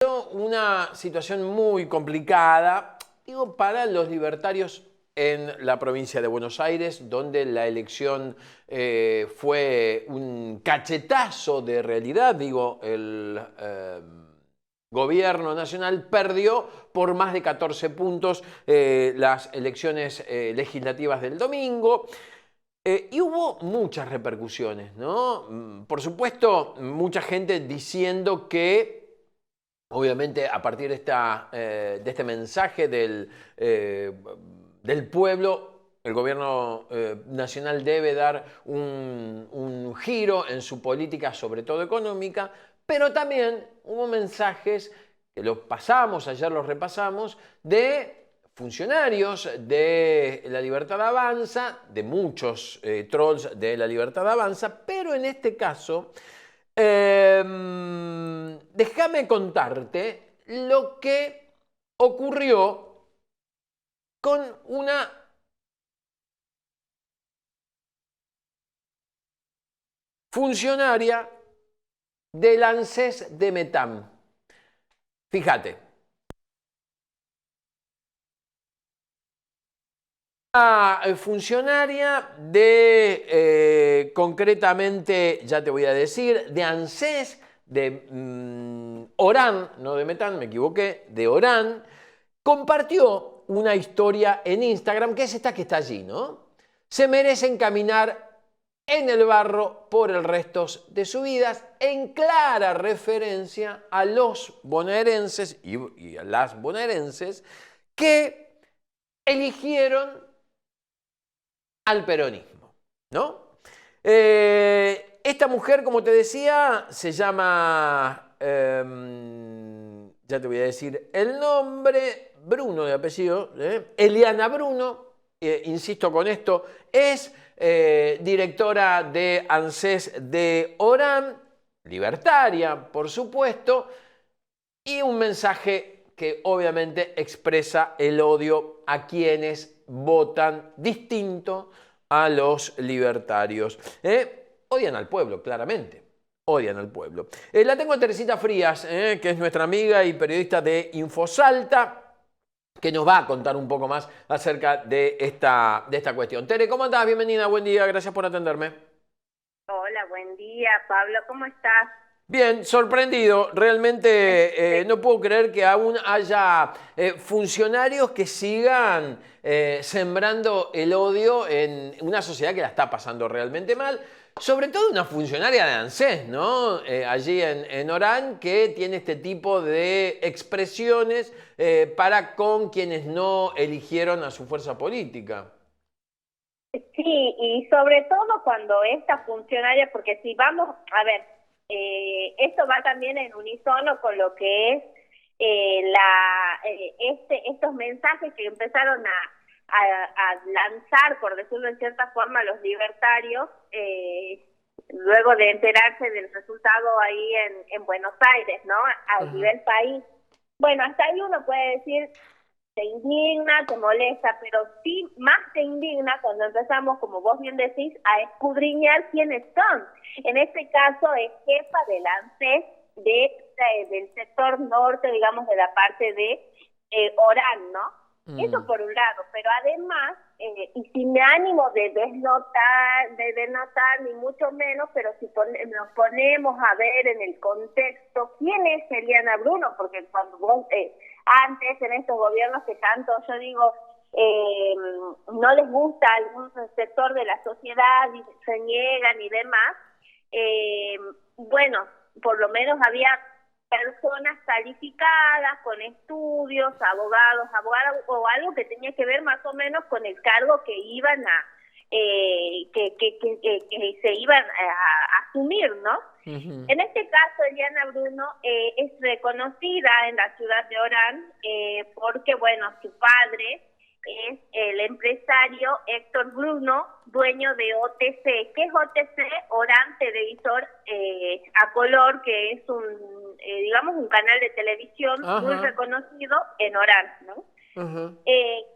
Una situación muy complicada, digo, para los libertarios en la provincia de Buenos Aires, donde la elección fue un cachetazo de realidad. Digo, el gobierno nacional perdió por más de 14 puntos las elecciones legislativas del domingo. Y hubo muchas repercusiones, ¿no? Por supuesto, mucha gente diciendo que obviamente, a partir de este mensaje del pueblo, el gobierno nacional debe dar un giro en su política, sobre todo económica, pero también hubo mensajes que los pasamos, ayer los repasamos, de funcionarios de La Libertad Avanza, de muchos trolls de La Libertad Avanza, pero en este caso déjame contarte lo que ocurrió con una funcionaria del ANSES de Metam. Fíjate. Una funcionaria de, concretamente, ya te voy a decir, de ANSES, de Orán, no de Metam, me equivoqué, de Orán, compartió una historia en Instagram, que es esta que está allí, ¿no? Se merecen caminar en el barro por el resto de sus vidas, en clara referencia a los bonaerenses y a las bonaerenses que eligieron al peronismo, ¿no? Esta mujer, como te decía, se llama, ya te voy a decir el nombre, Bruno de apellido, Eliana Bruno, insisto con esto, es directora de ANSES de Orán, libertaria, por supuesto, y un mensaje que obviamente expresa el odio a quienes votan distinto a los libertarios. Odian al pueblo, claramente. Odian al pueblo. La tengo a Teresita Frías, que es nuestra amiga y periodista de Infosalta, que nos va a contar un poco más acerca de esta cuestión. Tere, ¿cómo andás? Bienvenida, buen día, gracias por atenderme. Hola, buen día, Pablo, ¿cómo estás? Bien, sorprendido. Realmente no puedo creer que aún haya funcionarios que sigan sembrando el odio en una sociedad que la está pasando realmente mal. Sobre todo una funcionaria de ANSES, ¿no? Allí en Orán, que tiene este tipo de expresiones para con quienes no eligieron a su fuerza política. Sí, y sobre todo cuando esta funcionaria, porque si vamos, a ver, esto va también en unísono con lo que es estos mensajes que empezaron a lanzar, por decirlo en cierta forma, los libertarios, luego de enterarse del resultado ahí en Buenos Aires, ¿no? A Ajá. nivel país. Bueno, hasta ahí uno puede decir, te indigna, te molesta, pero sí más te indigna cuando empezamos, como vos bien decís, a escudriñar quiénes son. En este caso es jefa del ANSES del sector norte, digamos, de la parte de Orán, ¿no? Eso Mm. por un lado, pero además, y sin ánimo de denotar, ni mucho menos, pero si nos ponemos a ver en el contexto quién es Eliana Bruno, porque cuando vos, antes en estos gobiernos que tanto, yo digo, no les gusta a algún sector de la sociedad y se niegan y demás, bueno, por lo menos había personas calificadas, con estudios, abogadas, o algo que tenía que ver más o menos con el cargo que iban que se iban a asumir, ¿no? Ujú. En este caso, Eliana Bruno es reconocida en la ciudad de Orán porque, bueno, su padre es el empresario Héctor Bruno, dueño de OTC. ¿Qué es OTC? Orán Televisor a Color, que es digamos, un canal de televisión muy Ajá. reconocido en Orán, ¿no? Ajá.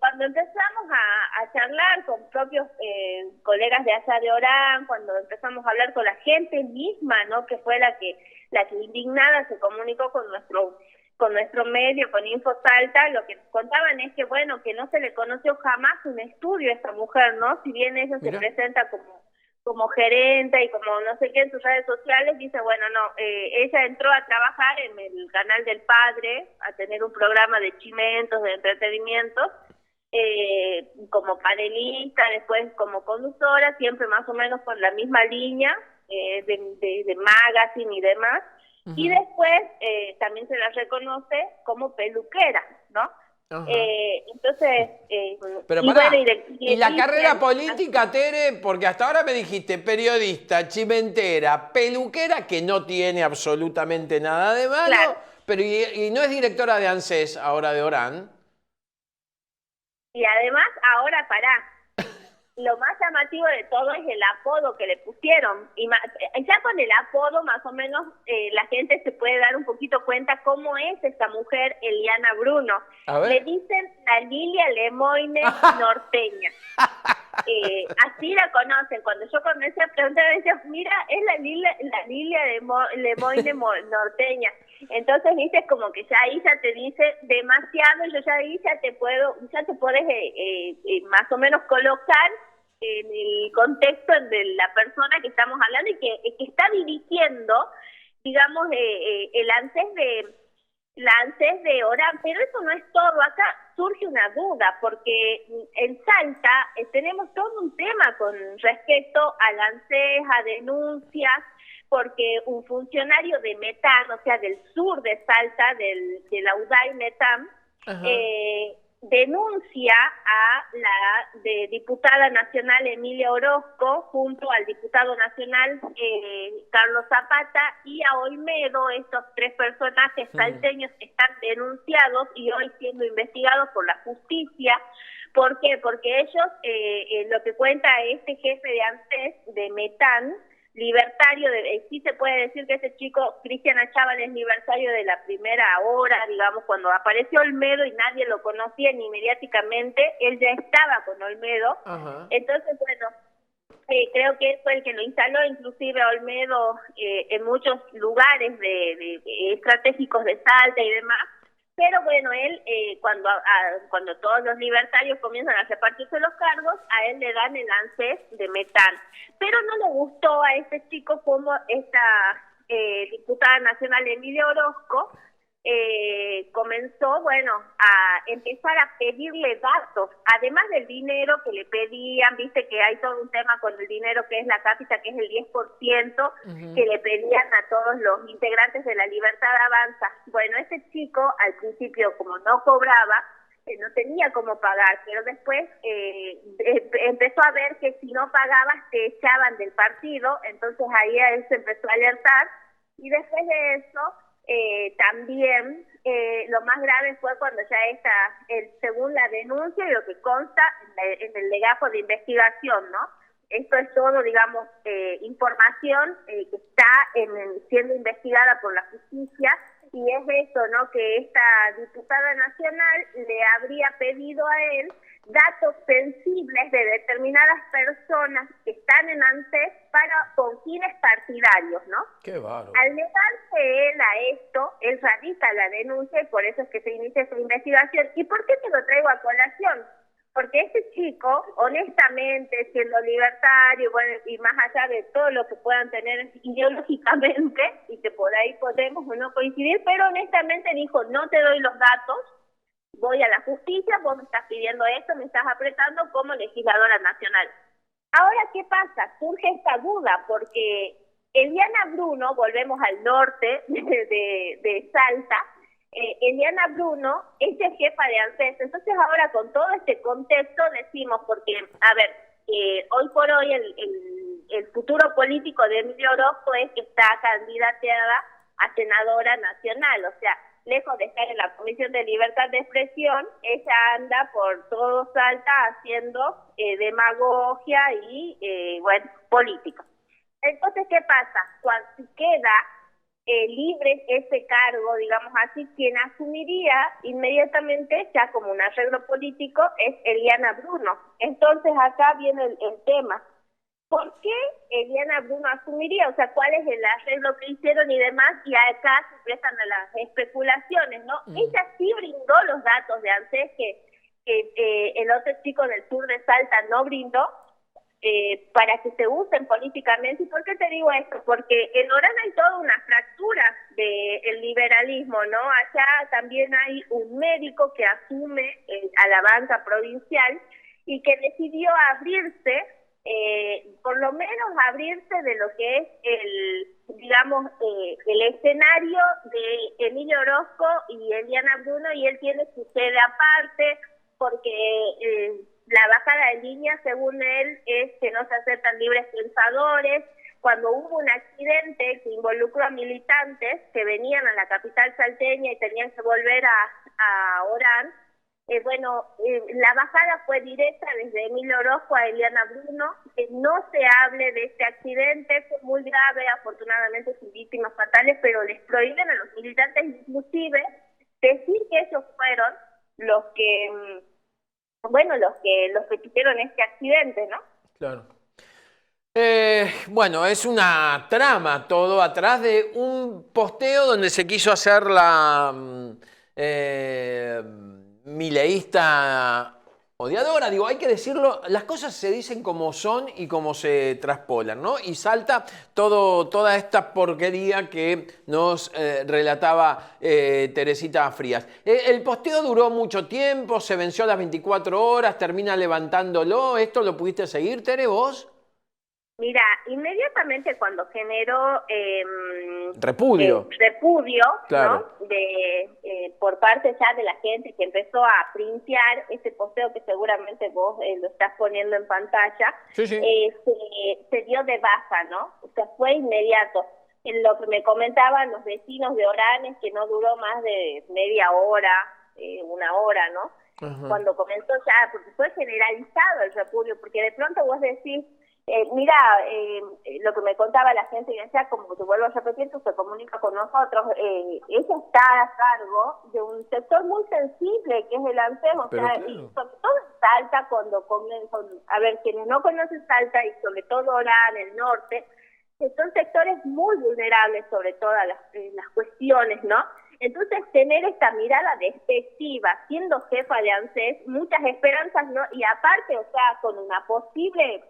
Cuando empezamos a charlar con propios colegas de allá de Orán, cuando empezamos a hablar con la gente misma, ¿no? Que fue la que indignada se comunicó con nuestro con nuestro medio, con Info Salta, lo que contaban es que, bueno, que no se le conoció jamás un estudio a esta mujer, ¿no? Si bien ella se presenta como gerente y como no sé qué en sus redes sociales, dice, bueno, no, ella entró a trabajar en el canal del padre, a tener un programa de chimentos, de entretenimiento, como panelista, después como conductora, siempre más o menos con la misma línea de magazine y demás. Y después también se la reconoce como peluquera, ¿no? Entonces, pero y pará, bueno, y la carrera política, Tere, porque hasta ahora me dijiste periodista, chimentera, peluquera, que no tiene absolutamente nada de malo, claro. pero y no es directora de ANSES, ahora de Orán. Y además, ahora lo más llamativo de todo es el apodo que le pusieron. Y ya con el apodo, más o menos, la gente se puede dar un poquito cuenta cómo es esta mujer, Eliana Bruno. Le dicen la Lilia Lemoine norteña. Así la conocen. Cuando yo comencé a preguntar, decía, mira, es la Lilia Lemoine norteña. Entonces, viste, como que ya ahí ya te dice demasiado, yo ya ahí ya te puedes más o menos colocar en el contexto de la persona que estamos hablando y que está dirigiendo, digamos, la ANSES de Orán. Pero eso no es todo. Acá surge una duda, porque en Salta tenemos todo un tema con respecto al ANSES, a denuncias, porque un funcionario de Metán, o sea, del sur de Salta, de la UDAI Metán, denuncia a la diputada nacional Emilia Orozco junto al diputado nacional Carlos Zapata y a Olmedo. Estos tres personajes salteños están denunciados y hoy siendo investigados por la justicia. ¿Por qué? Porque ellos, lo que cuenta este jefe de ANSES de Metán, libertario, sí se puede decir que ese chico, Cristian Achával, es libertario de la primera hora, digamos, cuando apareció Olmedo y nadie lo conocía ni mediáticamente, él ya estaba con Olmedo. Entonces, bueno, creo que él fue el que lo instaló, inclusive Olmedo, en muchos lugares estratégicos de Salta y demás. Pero bueno, él, cuando todos los libertarios comienzan a repartirse los cargos, a él le dan el ANSES de Metán. Pero no le gustó a este chico como esta diputada nacional Emilia Orozco comenzó, bueno, a empezar a pedirle datos, además del dinero que le pedían. Viste que hay todo un tema con el dinero que es la cápita, que es el 10%, que le pedían a todos los integrantes de la Libertad Avanza. Bueno, ese chico al principio, como no cobraba, no tenía cómo pagar, pero después empezó a ver que si no pagabas te echaban del partido. Entonces ahí a él se empezó a alertar, y después de eso también lo más grave fue cuando ya según la denuncia y lo que consta en el legajo de investigación, ¿no? Esto es todo, digamos, información que está siendo investigada por la justicia, y es eso, ¿no? Que esta diputada nacional le habría pedido a él datos sensibles de determinadas personas que están en ANSES con fines partidarios, ¿no? Qué bárbaro. Al negarse él a esto, él radica la denuncia y por eso es que se inicia esa investigación. ¿Y por qué te lo traigo a colación? Porque este chico, honestamente, siendo libertario, bueno, y más allá de todo lo que puedan tener ideológicamente, y que por ahí podemos o no coincidir, pero honestamente dijo, no te doy los datos, voy a la justicia, vos me estás pidiendo esto, me estás apretando como legisladora nacional. Ahora, ¿qué pasa? Surge esta duda, porque Eliana Bruno, volvemos al norte de Salta, Eliana Bruno es jefa de ANSES. Entonces ahora con todo este contexto decimos, porque, a ver, hoy por hoy el futuro político de Emilia Orozco es que está candidateada a senadora nacional, o sea, lejos de estar en la Comisión de Libertad de Expresión, ella anda por todo Salta haciendo demagogia y, bueno, política. Entonces, ¿qué pasa? Cuando queda libre ese cargo, digamos así, quien asumiría inmediatamente, ya como un arreglo político, es Eliana Bruno. Entonces, acá viene el tema. ¿por qué Eliana Bruno asumiría? O sea, ¿cuál es el arreglo que hicieron y demás? Y acá se prestan a las especulaciones, ¿no? Ella sí brindó los datos de ANSES que el otro chico del sur de Salta no brindó, para que se usen políticamente. ¿Y por qué te digo esto? Porque en Orán hay toda una fractura del liberalismo, ¿no? Allá también hay un médico que asume a la banca provincial y que decidió abrirse, por lo menos abrirse de lo que es digamos, el escenario de Emilio Orozco y Eliana Bruno, y él tiene su sede aparte, porque la bajada de línea, según él, es que no se aceptan libres pensadores. Cuando hubo un accidente que involucró a militantes que venían a la capital salteña y tenían que volver a Orán, la bajada fue directa desde Emilio Orozco a Eliana Bruno, que no se hable de este accidente, fue muy grave, afortunadamente sin víctimas fatales, pero les prohíben a los militantes inclusive decir que ellos fueron los que hicieron este accidente, ¿no? Claro. Bueno, es una trama todo atrás de un posteo donde se quiso hacer la mileísta odiadora. Digo, hay que decirlo, las cosas se dicen como son y como se traspolan, ¿no? Y salta toda esta porquería que nos relataba Teresita Frías. El posteo duró mucho tiempo, se venció a las 24 horas, termina levantándolo. ¿Esto lo pudiste seguir, Tere, vos? Mira, inmediatamente cuando generó repudio, claro, ¿no? Por parte ya de la gente que empezó a printear ese posteo que seguramente vos lo estás poniendo en pantalla, sí. Se dio de baja, ¿no? O sea, fue inmediato. En lo que me comentaban los vecinos de Orán es que no duró más de media hora, una hora, ¿no? Uh-huh. Cuando comenzó ya, porque fue generalizado el repudio, porque de pronto vos decís, lo que me contaba la gente que decía, como te vuelvo a repetir, tú se comunica con nosotros, ella está a cargo de un sector muy sensible que es el ANSES, o sea, claro. Y sobre todo en Salta, cuando a ver, quienes no conocen Salta y sobre todo Orán, el norte, que son sectores muy vulnerables sobre todas las cuestiones, ¿no? Entonces, tener esta mirada despectiva, siendo jefa de ANSES, muchas esperanzas, ¿no? Y aparte, o sea, con una posible,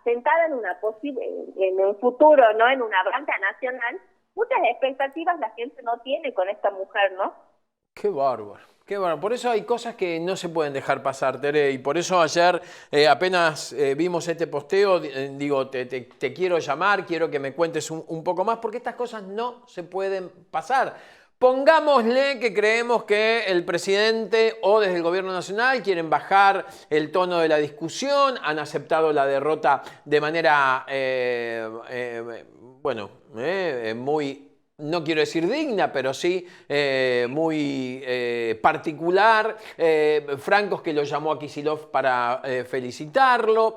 sentada en un futuro, ¿no? En una banca nacional, muchas expectativas la gente no tiene con esta mujer, ¿no? Qué bárbaro. Qué bueno, por eso hay cosas que no se pueden dejar pasar, Tere, y por eso ayer apenas vimos este posteo, digo, te quiero llamar, quiero que me cuentes un poco más, porque estas cosas no se pueden pasar. Pongámosle que creemos que el presidente o desde el gobierno nacional quieren bajar el tono de la discusión, han aceptado la derrota de manera, muy... No quiero decir digna, pero sí muy particular. Francos, que lo llamó a Kicillof para felicitarlo.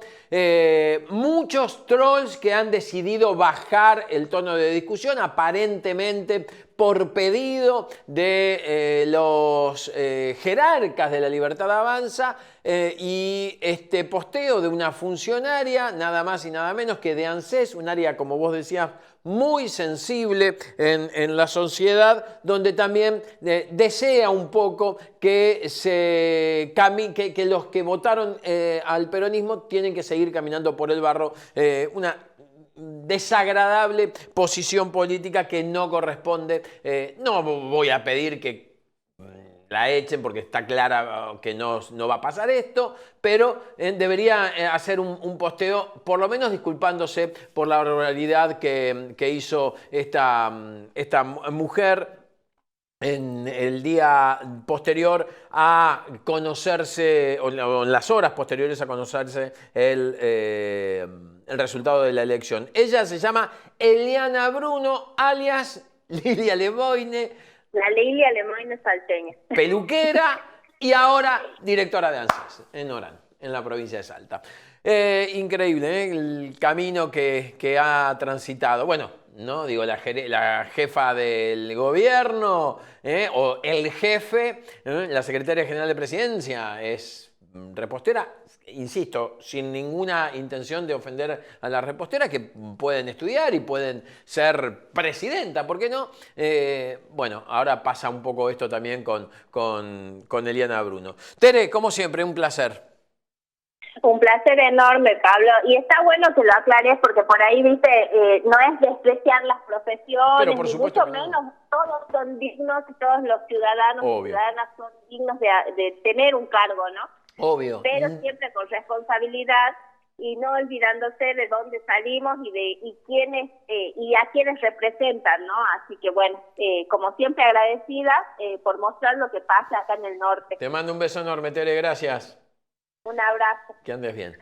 Muchos trolls que han decidido bajar el tono de discusión, aparentemente por pedido de los jerarcas de La Libertad Avanza, y este posteo de una funcionaria, nada más y nada menos que de ANSES, un área, como vos decías, muy sensible en la sociedad, donde también desea un poco que los que votaron al peronismo tienen que seguir caminando por el barro, una desagradable posición política que no corresponde. No voy a pedir que la echen porque está clara que no va a pasar esto, pero debería hacer un posteo, por lo menos disculpándose por la barbaridad que hizo esta mujer en el día posterior a conocerse, o en las horas posteriores a conocerse el resultado de la elección. Ella se llama Eliana Bruno, alias Lilia Lemoine. La Lilia Lemoine salteña. Peluquera y ahora directora de ANSES en Orán, en la provincia de Salta. Increíble, el camino que ha transitado. Bueno, no digo la jefa del gobierno o el jefe, la secretaria general de Presidencia, es repostera, insisto, sin ninguna intención de ofender a la repostera, que pueden estudiar y pueden ser presidenta, ¿por qué no? Bueno, ahora pasa un poco esto también con Eliana Bruno. Tere, como siempre, un placer. Un placer enorme, Pablo. Y está bueno que lo aclares porque por ahí, viste, no es despreciar las Pero profesiones, por ni supuesto mucho que no. menos. Todos son dignos, todos los ciudadanos y Obvio. ciudadanas son dignos de tener un cargo, ¿no? Obvio. Pero siempre con responsabilidad y no olvidándose de dónde salimos y quiénes y a quiénes representan, ¿no? Así que bueno, como siempre agradecida por mostrar lo que pasa acá en el norte. Te mando un beso enorme, Tere, gracias. Un abrazo. Que andes bien.